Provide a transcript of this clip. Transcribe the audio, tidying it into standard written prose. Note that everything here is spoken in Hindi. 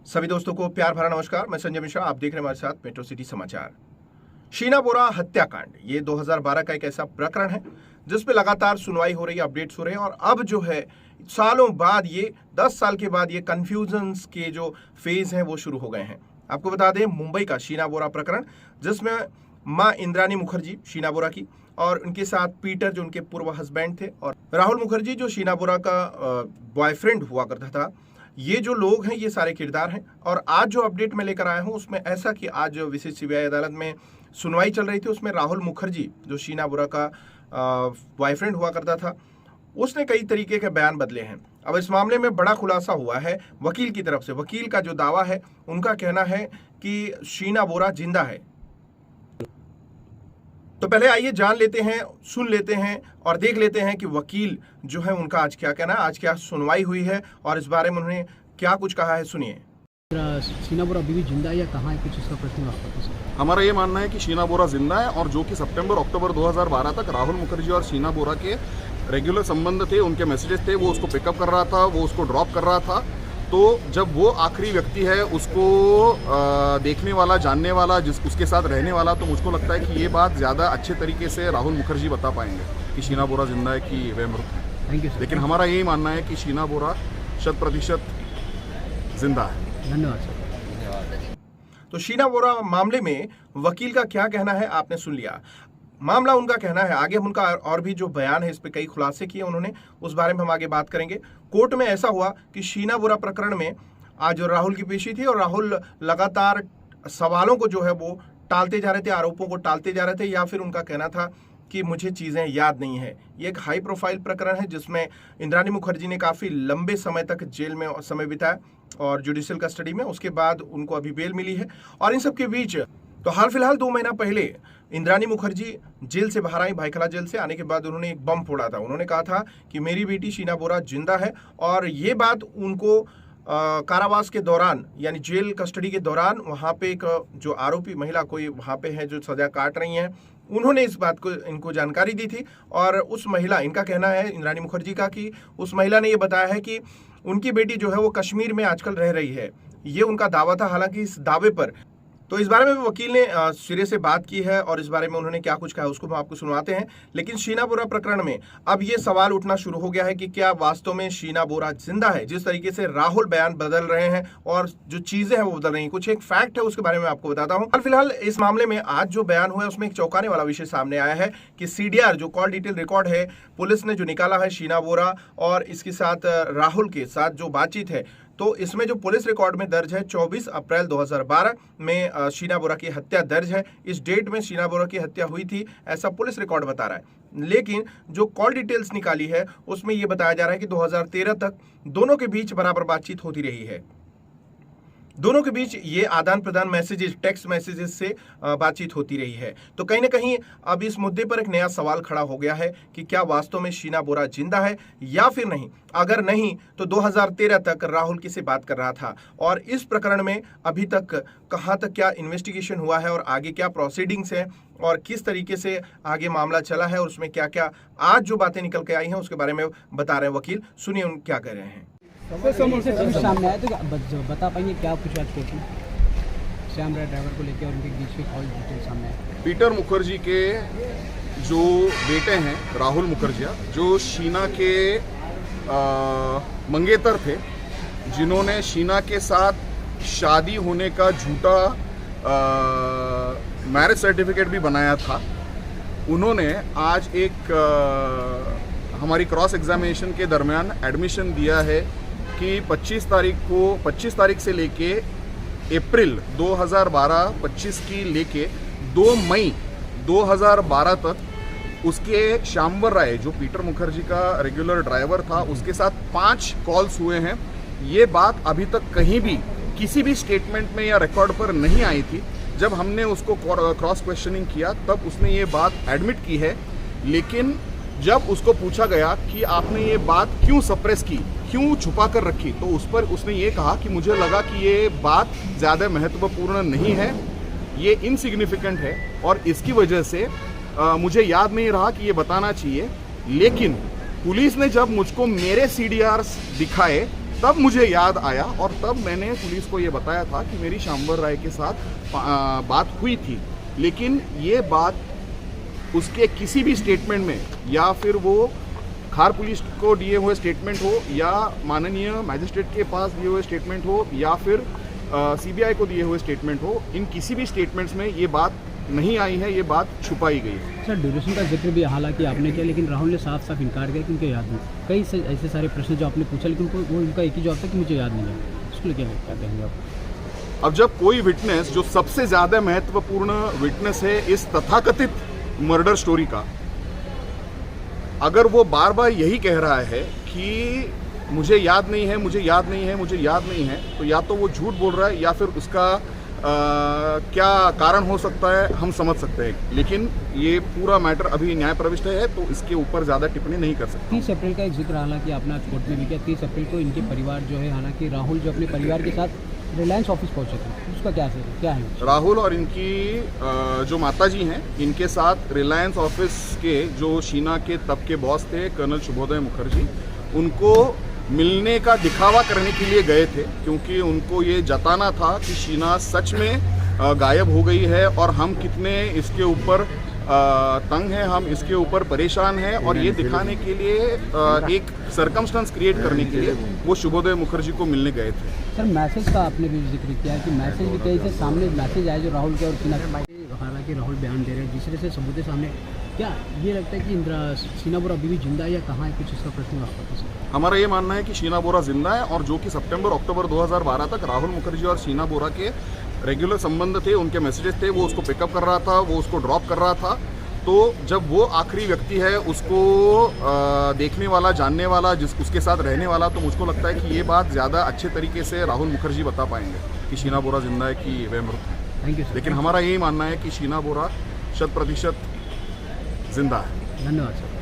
सभी दोस्तों को प्यार भरा नमस्कार। मैं संजय मिश्रा, आप देख रहे हैं हमारे साथ मेट्रो सिटी समाचार। शीना बोरा हत्याकांड ये 2012 का एक ऐसा प्रकरण है जिसपे लगातार सुनवाई हो रही है, अपडेट्स हो रहे हैं और अब जो है सालों बाद, ये 10 साल के बाद ये कंफ्यूजन्स के जो फेज हैं वो शुरू हो गए हैं। आपको बता दें, मुंबई का शीना बोरा प्रकरण, जिसमें मां इंद्रानी मुखर्जी शीना बोरा की और उनके साथ पीटर जो उनके पूर्व हस्बैंड थे, और राहुल मुखर्जी जो शीना बोरा का बॉयफ्रेंड हुआ करता था। ये जो लोग हैं ये सारे किरदार हैं। और आज जो अपडेट मैं लेकर आया हूं उसमें ऐसा कि आज विशेष सीबीआई अदालत में सुनवाई चल रही थी, उसमें राहुल मुखर्जी जो शीना बोरा का बॉयफ्रेंड हुआ करता था, उसने कई तरीके के बयान बदले हैं। अब इस मामले में बड़ा खुलासा हुआ है वकील की तरफ से। वकील का जो दावा है, उनका कहना है कि शीना बोरा जिंदा है। तो पहले आइए जान लेते हैं, सुन लेते हैं और देख लेते हैं कि वकील जो है उनका आज क्या कहना है, आज क्या सुनवाई हुई है और इस बारे में उन्होंने क्या कुछ कहा है। सुनिए। शीना बोरा अभी भी जिंदा है या कहाँ है, कुछ इसका प्रश्न आपका? हमारा ये मानना है कि शीना बोरा जिंदा है और जो कि सितंबर-अक्टूबर 2012 तक राहुल मुखर्जी और शीना बोरा के रेगुलर संबंध थे, उनके मैसेजेस थे, वो उसको पिकअप कर रहा था, वो उसको ड्रॉप कर रहा था। तो जब वो आखिरी व्यक्ति है, उसको देखने वाला, जानने वाला, उसके साथ रहने वाला, तो मुझको लगता है कि ये बात ज़्यादा अच्छे तरीके से राहुल मुखर्जी बता पाएंगे कि शीना बोरा जिंदा है कि वह मृत है। Thank you sir. लेकिन हमारा यही मानना है कि शीना बोरा 100% जिंदा है। धन्यवाद सर। तो शीना बोरा मामले में वकील का क्या कहना है आपने सुन लिया। मामला उनका कहना है, आगे हम उनका और भी जो बयान है इस पे कई खुलासे किए उन्होंने, उस बारे में हम आगे बात करेंगे। कोर्ट में ऐसा हुआ कि शीना बोरा प्रकरण में आज राहुल की पेशी थी और राहुल लगातार सवालों को जो है वो टालते जा रहे थे, आरोपों को टालते जा रहे थे, या फिर उनका कहना था कि मुझे चीज़ें याद नहीं है। ये एक हाई प्रोफाइल प्रकरण है जिसमें इंद्रानी मुखर्जी ने काफ़ी लंबे समय तक जेल में समय बिताया और जुडिशियल कस्टडी में। उसके बाद उनको अभी बेल मिली है और इन सब के बीच तो हाल फिलहाल 2 महीना पहले इंद्रानी मुखर्जी जेल से बाहर आई, भाईखला जेल से आने के बाद उन्होंने एक बम फोड़ा था। उन्होंने कहा था कि मेरी बेटी शीना बोरा जिंदा है, और ये बात उनको कारावास के दौरान, यानी जेल कस्टडी के दौरान, वहाँ पे एक जो आरोपी महिला कोई वहाँ पे है जो सजा काट रही हैं, उन्होंने इस बात को इनको जानकारी दी थी। और उस महिला, इनका कहना है इंद्रानी मुखर्जी का, कि उस महिला ने ये बताया है कि उनकी बेटी जो है वो कश्मीर में आजकल रह रही है। ये उनका दावा था। हालांकि इस दावे पर तो इस बारे में भी वकील ने सिरे से बात की है और इस बारे में उन्होंने क्या कुछ कहा उसको हम आपको सुनवाते हैं। लेकिन शीना बोरा प्रकरण में अब ये सवाल उठना शुरू हो गया है कि क्या वास्तव में शीना बोरा जिंदा है। जिस तरीके से राहुल बयान बदल रहे हैं और जो चीजें हैं वो बदल रही हैं, कुछ एक फैक्ट है उसके बारे में आपको बताता हूं। फिलहाल इस मामले में आज जो बयान हुआ है उसमें एक चौंकाने वाला विषय सामने आया है कि सीडीआर जो कॉल डिटेल रिकॉर्ड है, पुलिस ने जो निकाला है शीना बोरा और इसके साथ राहुल के साथ जो बातचीत है, तो इसमें जो पुलिस रिकॉर्ड में दर्ज है 24 अप्रैल 2012 में शीना बोरा की हत्या दर्ज है। इस डेट में शीना बोरा की हत्या हुई थी, ऐसा पुलिस रिकॉर्ड बता रहा है। लेकिन जो कॉल डिटेल्स निकाली है उसमें यह बताया जा रहा है कि 2013 तक दोनों के बीच बराबर बातचीत होती रही है। दोनों के बीच ये आदान प्रदान मैसेजेस, टेक्स्ट मैसेजेस से बातचीत होती रही है। तो कहीं ना कहीं अब इस मुद्दे पर एक नया सवाल खड़ा हो गया है कि क्या वास्तव में शीना बोरा जिंदा है या फिर नहीं। अगर नहीं तो 2013 तक राहुल किससे बात कर रहा था, और इस प्रकरण में अभी तक कहां तक क्या इन्वेस्टिगेशन हुआ है और आगे क्या प्रोसीडिंग्स हैं और किस तरीके से आगे मामला चला है और उसमें क्या क्या आज जो बातें निकल के आई हैं उसके बारे में बता रहे हैं वकील। सुनिए उन क्या कह रहे हैं। सामने आया तो बता पाएंगे क्या कुछ आज कोर्ट में श्याम राय ड्राइवर को लेकर और उनके बीच में कॉल डिटेल सामने आया? पीटर मुखर्जी के जो बेटे हैं राहुल मुखर्जी, जो शीना के मंगेतर थे, जिन्होंने शीना के साथ शादी होने का झूठा मैरिज सर्टिफिकेट भी बनाया था, उन्होंने आज एक हमारी क्रॉस एग्जामिनेशन के दरमियान एडमिशन दिया है कि 25 तारीख से लेके अप्रैल 2012-25 की लेके 2 मई 2012 तक उसके श्यामवर राय, जो पीटर मुखर्जी का रेगुलर ड्राइवर था, उसके साथ 5 कॉल्स हुए हैं। ये बात अभी तक कहीं भी किसी भी स्टेटमेंट में या रिकॉर्ड पर नहीं आई थी। जब हमने उसको क्रॉस क्वेश्चनिंग किया तब उसने ये बात एडमिट की है। लेकिन जब उसको पूछा गया कि आपने ये बात क्यों सप्रेस की, क्यों छुपा कर रखी, तो उस पर उसने ये कहा कि मुझे लगा कि ये बात ज़्यादा महत्वपूर्ण नहीं है, ये इनसिग्निफिकेंट है और इसकी वजह से मुझे याद नहीं रहा कि ये बताना चाहिए। लेकिन पुलिस ने जब मुझको मेरे CDRs दिखाए तब मुझे याद आया और तब मैंने पुलिस को ये बताया था कि मेरी शांबर राय के साथ बात हुई थी, लेकिन ये बात उसके किसी भी स्टेटमेंट में, या फिर वो खार पुलिस को दिए हुए स्टेटमेंट हो, या माननीय मैजिस्ट्रेट के पास दिए हुए स्टेटमेंट हो, या फिर सीबीआई को दिए हुए स्टेटमेंट हो, इन किसी भी स्टेटमेंट्स में ये बात नहीं आई है, ये बात छुपाई गई है। सर ड्यूरेशन का जिक्र भी हालांकि आपने किया, लेकिन राहुल ने साफ साफ इनकार किया कि उनको याद नहीं। कई ऐसे सारे प्रश्न जो आपने पूछा, लेकिन वो उनका एक ही जवाब था कि मुझे याद नहीं है। उसके लिए क्या कहेंगे आप? अब जब कोई विटनेस, जो सबसे ज़्यादा महत्वपूर्ण विटनेस है इस तथाकथित मर्डर स्टोरी का, अगर वो बार बार यही कह रहा है कि मुझे याद नहीं है, मुझे याद नहीं है, मुझे याद नहीं है, तो या तो वो झूठ बोल रहा है या फिर उसका क्या कारण हो सकता है हम समझ सकते हैं, लेकिन ये पूरा मैटर अभी न्याय प्रविष्ट है तो इसके ऊपर ज़्यादा टिप्पणी नहीं कर सकते। 30 अप्रैल का एक जिक्र हालांकि आपने आज कोर्ट में भी किया। 30 अप्रैल को इनके परिवार जो है, हालांकि राहुल जो अपने परिवार के साथ रिलायंस ऑफिस पहुंचे थे, उसका क्या है? राहुल और इनकी जो माताजी हैं, इनके साथ रिलायंस ऑफिस के जो शीना के तब के बॉस थे कर्नल शुभोदय मुखर्जी, उनको मिलने का दिखावा करने के लिए गए थे, क्योंकि उनको ये जताना था कि शीना सच में गायब हो गई है और हम कितने इसके ऊपर तंग हैं, हम इसके ऊपर परेशान हैं, और ये दिखाने के लिए एक सरकमस्टेंस क्रिएट करने के लिए वो शुभोदय मुखर्जी को मिलने गए थे। सर मैसेज का आपने भी जिक्र किया कि मैसेज भी कहीं से सामने मैसेज आया जो राहुल के और शीना के, हालांकि राहुल बयान दे रहे हैं, दूसरे से सबूत सामने, क्या ये लगता है कि शीना बोरा अभी भी जिंदा है या कहाँ है, कुछ इसका प्रश्न आपका? हमारा ये मानना है कि शीना बोरा जिंदा है, और जो कि सितंबर-अक्टूबर 2012 तक राहुल मुखर्जी और शीना बोरा के रेगुलर संबंध थे, उनके मैसेजेस थे, वो उसको पिकअप कर रहा था, वो उसको ड्रॉप कर रहा था। तो जब वो आखिरी व्यक्ति है, उसको देखने वाला, जानने वाला, उसके साथ रहने वाला, तो मुझको लगता है कि ये बात ज़्यादा अच्छे तरीके से राहुल मुखर्जी बता पाएंगे कि शीना बोरा जिंदा है कि वह मृत है। Thank you sir. लेकिन हमारा यही मानना है कि शीना बोरा 100% जिंदा है। धन्यवाद सर।